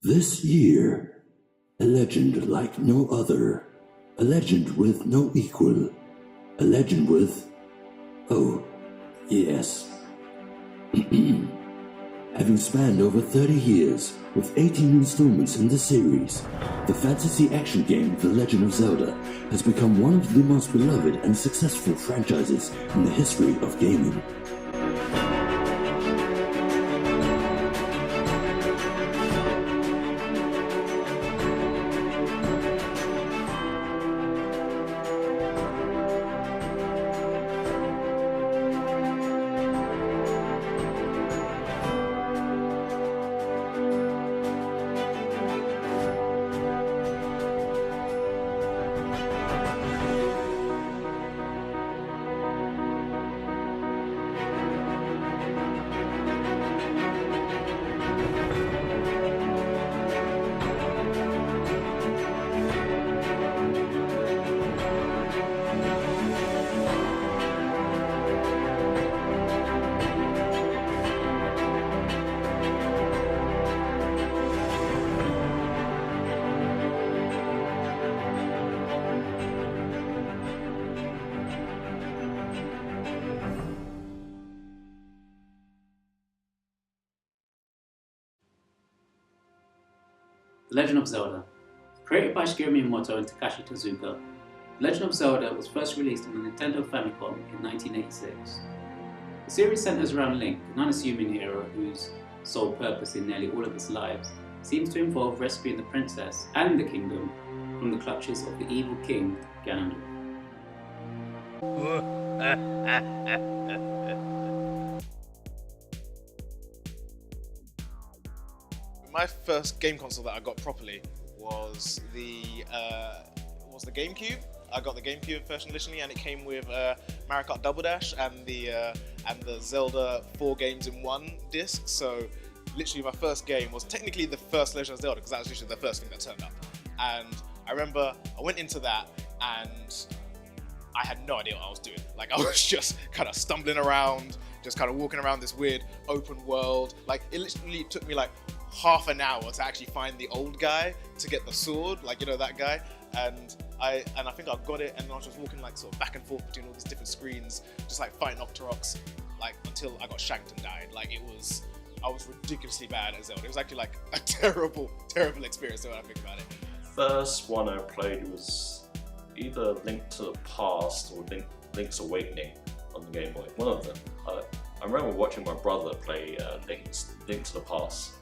This year, a legend like no other, a legend with no equal, a legend with... oh, yes. Having spanned over 30 years, with 18 installments in the series, the fantasy action game The Legend of Zelda has become one of the most beloved and successful franchises in the history of gaming. The Legend of Zelda. Created by Shigeru Miyamoto and Takashi Tezuka, The Legend of Zelda was first released on the Nintendo Famicom in 1986. The series centers around Link, an unassuming hero whose sole purpose in nearly all of his lives seems to involve rescuing the princess and the kingdom from the clutches of the evil king, Ganondorf. My first game console that I got properly was the GameCube. I got the GameCube version initially, and it came with Mario Kart Double Dash and the Zelda 4 games in one disc. So literally my first game was technically the first Legend of Zelda, because that was literally the first thing that turned up. And I remember I went into that and I had no idea what I was doing. Like, I was just kind of stumbling around, just kind of walking around this weird open world. Like, it literally took me like half an hour to actually find the old guy to get the sword, like, you know, that guy. And I think I got it, and I was just walking like sort of back and forth between all these different screens, just like fighting Octoroks, like until I got shanked and died. Like, I was ridiculously bad at Zelda. It was actually like a terrible experience when I think about it. First one I played was either Link to the Past or Link's Awakening on the Game Boy. One of them. I remember watching my brother play Link to the Past.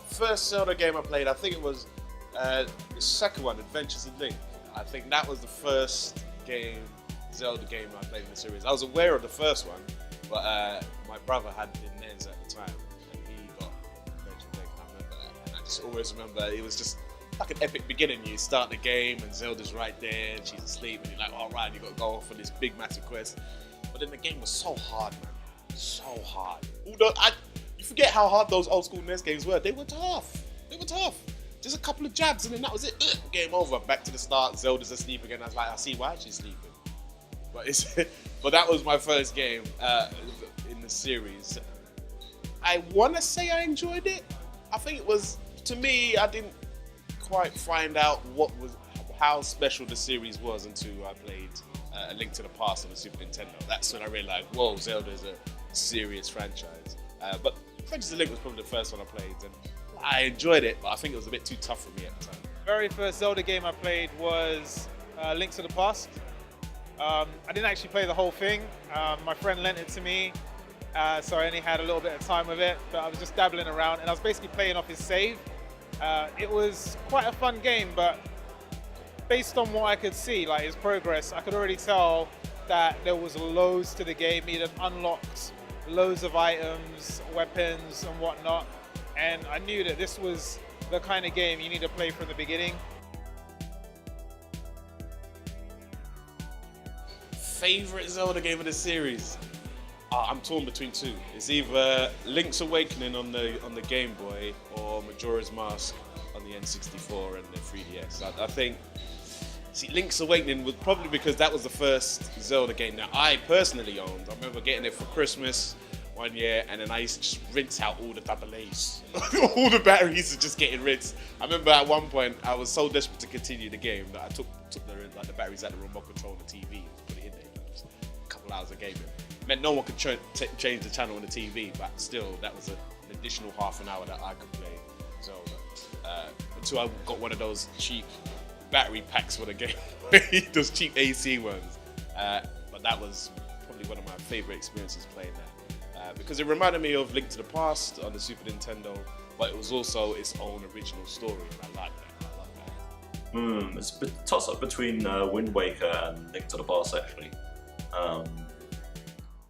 First Zelda game I played, I think it was the second one, Adventures of Link. I think that was the first Zelda game I played in the series. I was aware of the first one, but my brother had the NES at the time, and he got Adventures of Link, and I remember that. And I just always remember it was just like an epic beginning. You start the game and Zelda's right there, and she's asleep, and you're like, all right, you got to go off on this big massive quest. But then the game was so hard, man, so hard. You forget how hard those old school NES games were. They were tough. Just a couple of jabs and then that was it. Game over. Back to the start. Zelda's asleep again. I was like, I see why she's sleeping. But that was my first game in the series. I want to say I enjoyed it. I think it was, to me, I didn't quite find out how special the series was until I played A Link to the Past on the Super Nintendo. That's when I realized, whoa, Zelda is a serious franchise. But Adventures of Link was probably the first one I played, and I enjoyed it, but I think it was a bit too tough for me at the time. Very first Zelda game I played was Link to the Past. I didn't actually play the whole thing. My friend lent it to me, so I only had a little bit of time with it, but I was just dabbling around, and I was basically playing off his save. It was quite a fun game, but based on what I could see, like his progress, I could already tell that there was loads to the game. He had unlocked loads of items, weapons and whatnot, and I knew that this was the kind of game you need to play from the beginning. Favorite Zelda game of the series? I'm torn between two. It's either Link's Awakening on the Game Boy or Majora's Mask on the N64 and the 3DS. I think, Link's Awakening was probably because that was the first Zelda game that I personally owned. I remember getting it for Christmas one year, and then I used to just rinse out all the AA's. All the batteries are just getting rinsed. I remember at one point I was so desperate to continue the game that I took the batteries out the remote control of the TV and put it in there. Just a couple hours of gaming. Meant no one could change the channel on the TV, but still that was an additional half an hour that I could play Zelda. Until I got one of those cheap battery packs for the game, those cheap AC ones. But that was probably one of my favorite experiences playing that. Because it reminded me of Link to the Past on the Super Nintendo, but it was also its own original story. And I like that. It's a toss-up between Wind Waker and Link to the Past, actually.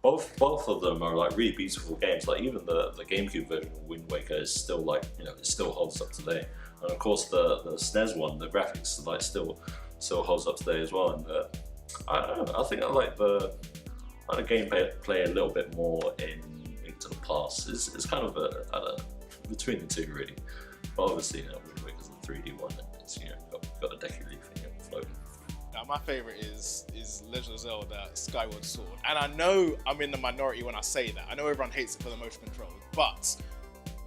Both of them are like really beautiful games. Like even the GameCube version of Wind Waker is still like, you know, it still holds up today. And of course the SNES one, the graphics like still holds up today as well. And I don't know, I think I like the gameplay a little bit more in Link to the Past. It's kind of between the two really. But obviously, you know, Wind Waker's the 3D one, and it's, you know, got a decky leaf floating. Now, my favorite is Legend of Zelda Skyward Sword. And I know I'm in the minority when I say that. I know everyone hates it for the motion controls, but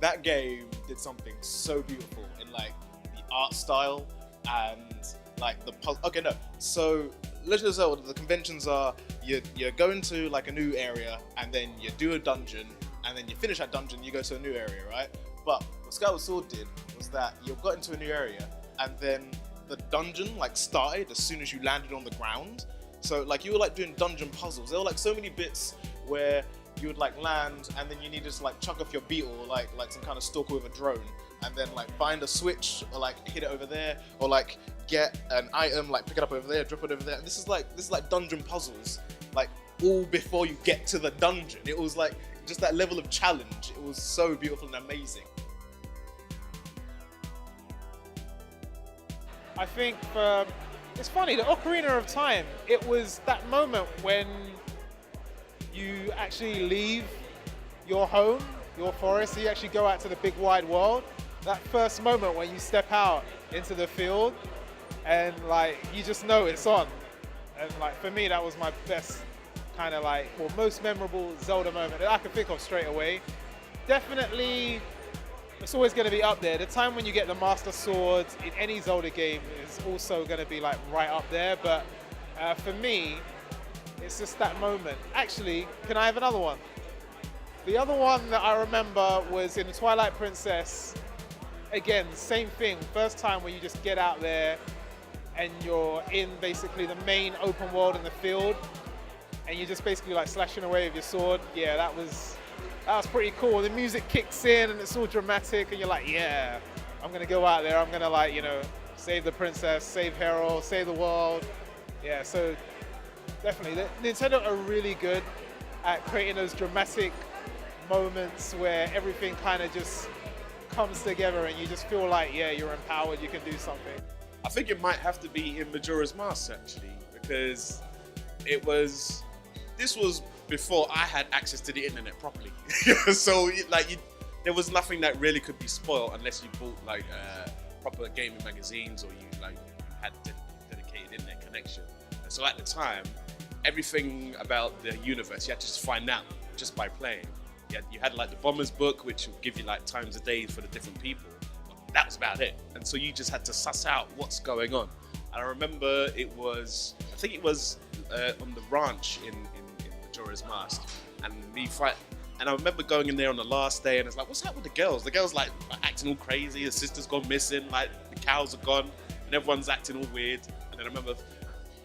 that game did something so beautiful in like the art style and like the puzzle. Okay, no. So Legend of Zelda, the conventions are you go into like a new area and then you do a dungeon and then you finish that dungeon, you go to a new area, right? But what Skyward Sword did was that you got into a new area and then the dungeon like started as soon as you landed on the ground. So like you were like doing dungeon puzzles. There were like so many bits where you would like land and then you needed to like chuck off your beetle like some kind of stalker with a drone and then like find a switch or like hit it over there or like get an item, like pick it up over there, drop it over there. And this is like dungeon puzzles, like all before you get to the dungeon. It was like just that level of challenge. It was so beautiful and amazing. I think it's funny, the Ocarina of Time, it was that moment when you actually leave your home, your forest, so you actually go out to the big wide world. That first moment when you step out into the field and like you just know it's on. And like for me, that was my best kind of like, well, most memorable Zelda moment that I can think of straight away. Definitely, it's always going to be up there. The time when you get the Master Sword in any Zelda game is also going to be like right up there. But for me, it's just that moment. Actually, can I have another one? The other one that I remember was in the Twilight Princess. Again, same thing. First time where you just get out there and you're in basically the main open world in the field and you're just basically like slashing away with your sword. Yeah, that was pretty cool. The music kicks in and it's all dramatic and you're like, yeah, I'm gonna go out there. I'm gonna like, you know, save the princess, save Harold, save the world. Yeah, so definitely. Nintendo are really good at creating those dramatic moments where everything kind of just comes together and you just feel like, yeah, you're empowered, you can do something. I think it might have to be in Majora's Mask actually, because this was before I had access to the internet properly. So there was nothing that really could be spoiled unless you bought like proper gaming magazines or you like had dedicated internet connection. And so at the time, everything about the universe you had to just find out just by playing. You had like the Bomber's Book, which would give you like times a day for the different people. That was about it. And so you just had to suss out what's going on. And I remember I think it was on the ranch in Majora's Mask. And I remember going in there on the last day and it's like, what's up with the girls? The girls like acting all crazy, the sister's gone missing, like the cows are gone, and everyone's acting all weird. And then I remember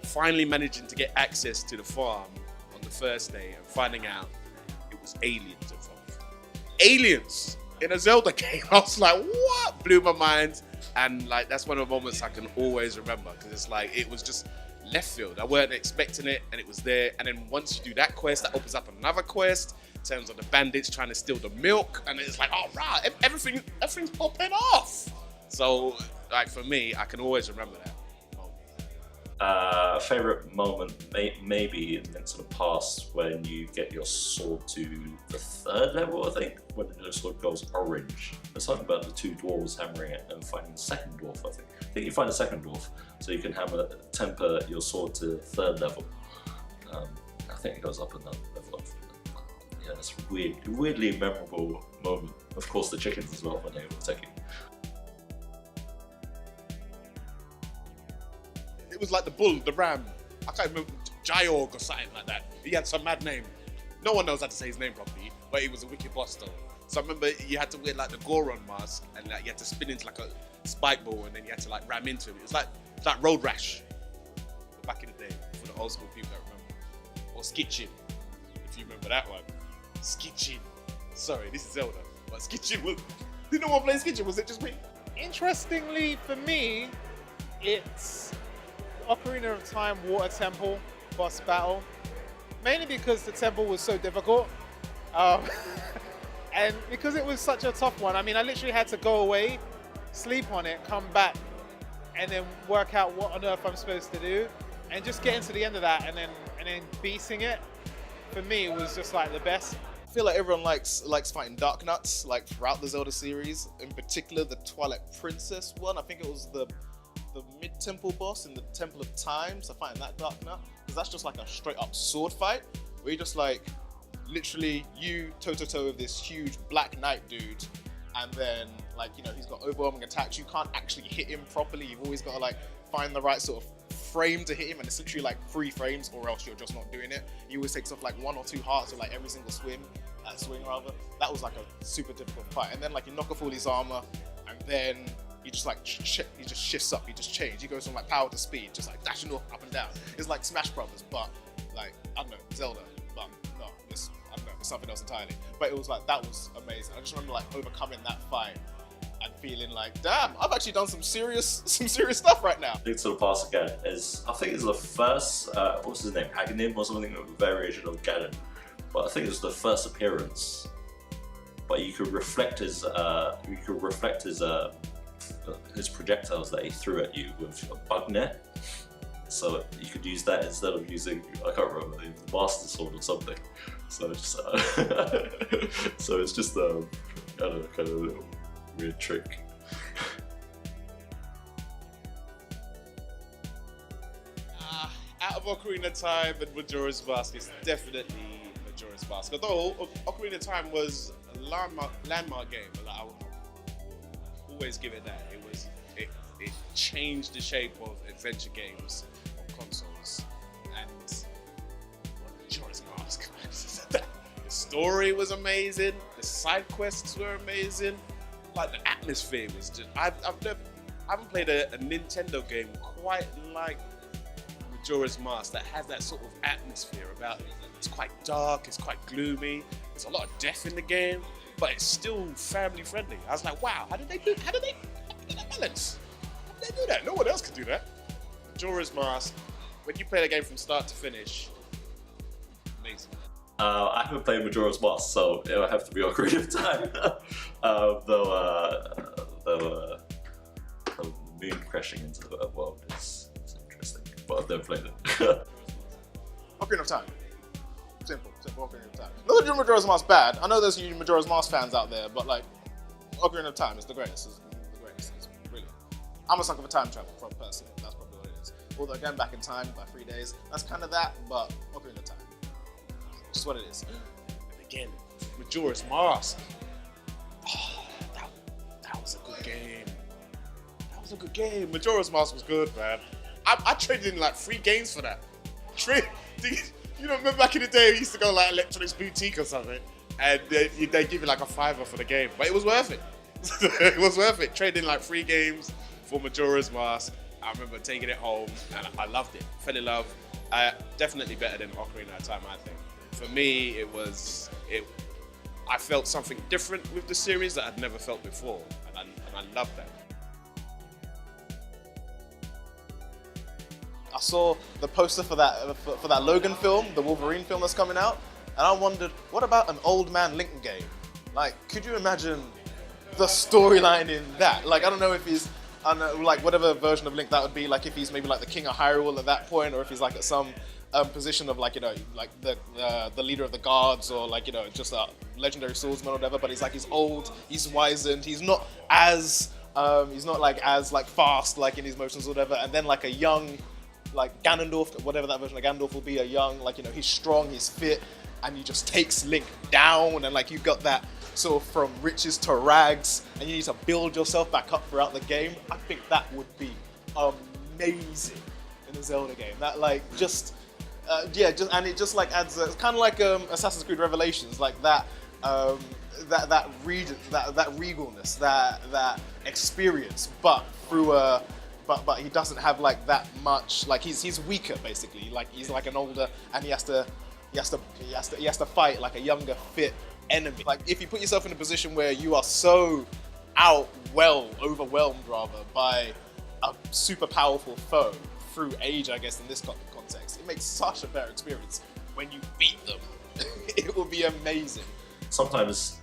finally managing to get access to the farm on the first day and finding out it was aliens involved. Aliens in a Zelda game. I was like, what? Blew my mind. And like that's one of the moments I can always remember because it's like it was just left field. I weren't expecting it and it was there. And then once you do that quest, that opens up another quest in terms of the bandits trying to steal the milk. And it's like, oh right, everything's popping off. So like for me, I can always remember that. Favorite moment maybe in Link to the Past when you get your sword to the 3rd level, I think, when the sword goes orange. There's something about the 2 dwarves hammering it and finding the 2nd dwarf, I think you find the 2nd dwarf so you can temper your sword to 3rd level. I think it goes up another level. yeah, it's a weirdly memorable moment. Of course, the chickens as well when they were attacking. It was like the bull, the ram. I can't remember, Jyorg or something like that. He had some mad name. No one knows how to say his name properly, but he was a wicked boss though. So I remember you had to wear like the Goron mask, and like you had to spin into like a spike ball, and then you had to like ram into him. It was like Road Rash back in the day for the old school people that remember. Or Skitchin, if you remember that one. Skitchin. Sorry, this is Zelda, but Skitchin was. Did no one play Skitchin? Was it just me? Interestingly for me, it's Ocarina of Time Water Temple boss battle. Mainly because the temple was so difficult. And because it was such a tough one, I mean, I literally had to go away, sleep on it, come back, and then work out what on earth I'm supposed to do, and just getting to the end of that, and then beating it, for me, was just like the best. I feel like everyone likes fighting Dark Nuts, like throughout the Zelda series. In particular, the Twilight Princess one. I think it was the mid-temple boss in the Temple of Time. So fighting that Dark Nut, because that's just like a straight up sword fight, where you just like literally you toe-to-toe with this huge Black Knight dude, and then like, you know, he's got overwhelming attacks. You can't actually hit him properly. You've always got to like find the right sort of frame to hit him, and it's literally like 3 frames or else you're just not doing it. He always takes off like 1 or 2 hearts or like every single swing rather. That was like a super difficult fight. And then like you knock off all his armor, and then he just like he just shifts up, he just changes. He goes from like power to speed, just like dashing up and down. It's like Smash Brothers, but like, I don't know, Zelda, but no, it's, I don't know, it's something else entirely. But it was like, that was amazing. I just remember like overcoming that fight and feeling like, damn, I've actually done some serious stuff right now. Link to the Past again is, I think it's the first, what's his name, Haganim or something, a variation of Ganon. But I think it's the first appearance. But you could reflect his projectiles that he threw at you with a bug net. So you could use that instead of using, I can't remember, the Master Sword or something. So it's just, so it's just I don't know, kind of a little weird trick. Out of Ocarina of Time and Majora's Mask, it's definitely Majora's Mask. Although Ocarina of Time was a landmark game, like, I would always give it that. It changed the shape of adventure games on consoles, and Majora's Mask. The story was amazing. The side quests were amazing. Like the atmosphere was just. I haven't played a Nintendo game quite like Majora's Mask that has that sort of atmosphere about it. It's quite dark. It's quite gloomy. There's a lot of death in the game, but it's still family friendly. I was like, wow, how did they do that balance? How did they do that? No one else could do that. Majora's Mask, when you play the game from start to finish, amazing. I haven't played Majora's Mask, so it will have to be Ocarina of Time. Though the moon crashing into the world is interesting, but I've never played it. Ocarina of Time. Simple Ocarina of Time. Not that Majora's Mask bad. I know there's you Majora's Mask fans out there, but like, Ocarina of Time is the greatest. It's brilliant. I'm a sucker for time travel, personally. That's probably what it is. Although going back in time by 3 days, that's kind of that, but Ocarina of Time. Just what it is. And again, Majora's Mask. Oh, that was a good game. That was a good game. Majora's Mask was good, man. I traded in like 3 games for that. You know, remember back in the day, we used to go like Electronics Boutique or something, and they give you like a $5 for the game, but it was worth it. It was worth it. Trading like 3 games for Majora's Mask. I remember taking it home, and I loved it. Fell in love. Definitely better than Ocarina of Time, I think. For me, I felt something different with the series that I'd never felt before, and I love that. I saw the poster for that Logan film, the Wolverine film that's coming out, and I wondered, what about an old man Link game? Like, could you imagine the storyline in that? Like, I don't know if he's, I don't know, like whatever version of Link that would be, like if he's maybe like the King of Hyrule at that point, or if he's like at some position of like, you know, like the leader of the guards, or like, you know, just a legendary swordsman or whatever. But he's like, he's old, he's wizened, he's not like as like fast like in his motions or whatever. And then like a young, like Ganondorf, whatever that version of Ganondorf will be, a young, like, you know, he's strong, he's fit, and he just takes Link down, and like you got that sort of from riches to rags, and you need to build yourself back up throughout the game. I think that would be amazing in a Zelda game. That like just and it just like adds. It's kind of like Assassin's Creed Revelations, like that. That regalness, that experience, but through a. But he doesn't have like that much. Like he's weaker basically. Like he's like an older, and he has to fight like a younger, fit enemy. Like if you put yourself in a position where you are so overwhelmed rather by a super powerful foe through age, I guess in this context, it makes such a better experience when you beat them. It will be amazing. Sometimes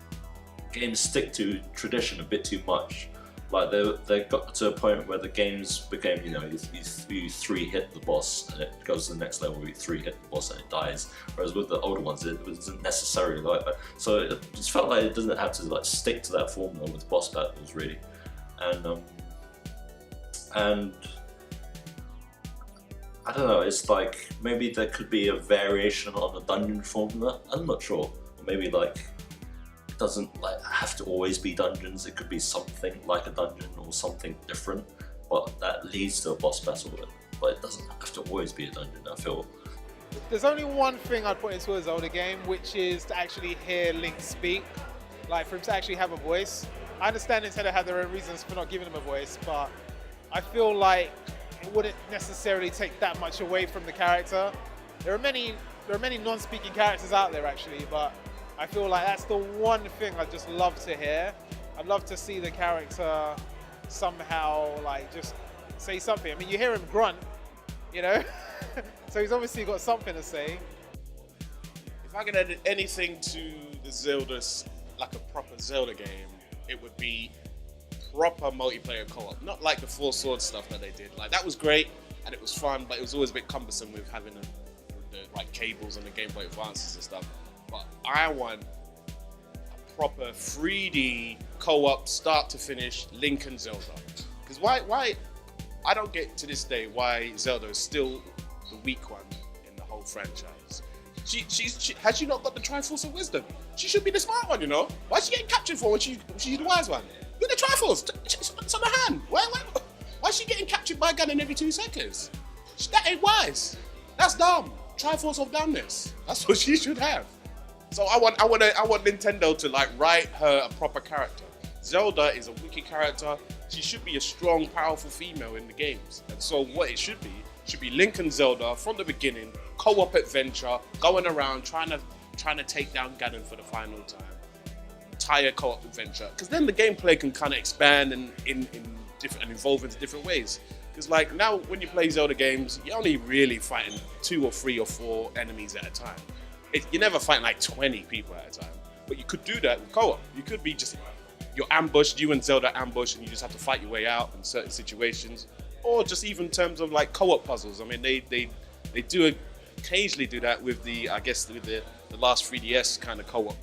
games stick to tradition a bit too much. Like they got to a point where the games became, you 3-hit the boss and it goes to the next level, you 3-hit the boss and it dies. Whereas with the older ones, it wasn't necessarily like that. So it just felt like it doesn't have to like stick to that formula with boss battles really. And I don't know, it's like maybe there could be a variation on the dungeon formula. I'm not sure. Or maybe like it doesn't like have to always be dungeons. It could be something like a dungeon or something different, but that leads to a boss battle. But it doesn't have to always be a dungeon, I feel. There's only one thing I'd put into a Zelda game, which is to actually hear Link speak, like for him to actually have a voice. I understand Nintendo had their own reasons for not giving him a voice, but I feel like it wouldn't necessarily take that much away from the character. There are many non-speaking characters out there actually, but I feel like that's the one thing I'd just love to hear. I'd love to see the character somehow like just say something. I mean, you hear him grunt, so he's obviously got something to say. If I could add anything to the Zelda's, like a proper Zelda game, it would be proper multiplayer co-op. Not like the Four Swords stuff that they did. Like that was great and it was fun, but it was always a bit cumbersome with having the like cables and the Game Boy Advances and stuff. But I want a proper 3D co-op, start to finish, Link and Zelda. Because why? I don't get to this day why Zelda is still the weak one in the whole franchise. Has she not got the Triforce of Wisdom? She should be the smart one, Why is she getting captured for when she's the wise one? You're the Triforce. It's on her hand. Why is she getting captured by Ganon every 2 seconds? That ain't wise. That's dumb. Triforce of dumbness. That's what she should have. So I want Nintendo to like write her a proper character. Zelda is a wicked character. She should be a strong, powerful female in the games. And so what it should be Link and Zelda from the beginning, co-op adventure, going around trying to take down Ganon for the final time. Entire co-op adventure. Because then the gameplay can kind of expand and evolve into different ways. Because like now when you play Zelda games, you're only really fighting 2 or 3 or 4 enemies at a time. You're never fighting like 20 people at a time. But you could do that with co-op. You could be just, you're ambushed, you and Zelda ambush, and you just have to fight your way out in certain situations. Or just even in terms of like co-op puzzles. I mean, they do occasionally do that with the last 3DS kind of co-op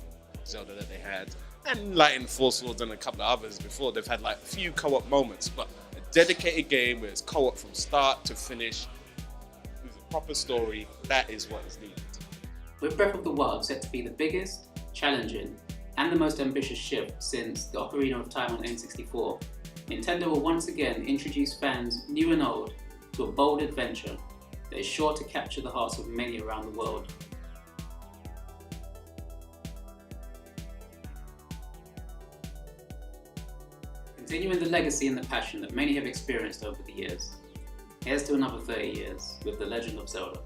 Zelda that they had. And like in Four Swords and a couple of others before, they've had like a few co-op moments. But a dedicated game where it's co-op from start to finish with a proper story, that is what is needed. With Breath of the Wild set to be the biggest, challenging, and the most ambitious shift since the Ocarina of Time on N64, Nintendo will once again introduce fans new and old to a bold adventure that is sure to capture the hearts of many around the world. Continuing the legacy and the passion that many have experienced over the years, here's to another 30 years with The Legend of Zelda.